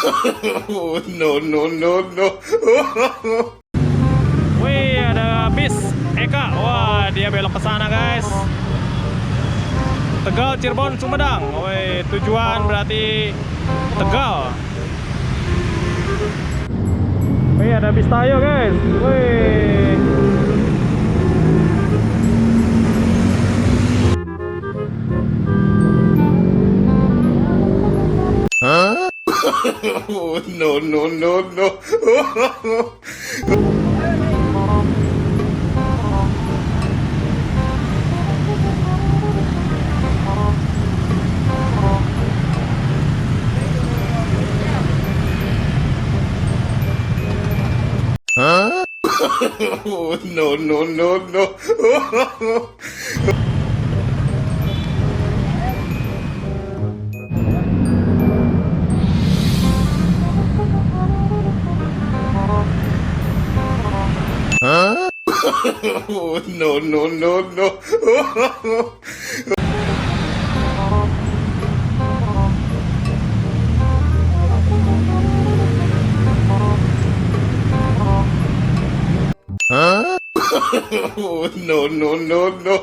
Oh, no, no, no, no. Wih, ada bis Eka. Wah, dia belok ke sana, guys. Tegal, Cirebon, Sumedang. Wih, tujuan berarti Tegal. Wih, ada bis Tayo, guys. Wih. Oh, no, no, no, no. Oh, no, no, no, no. Oh, no, no, no, no. Oh, no, no, no, no.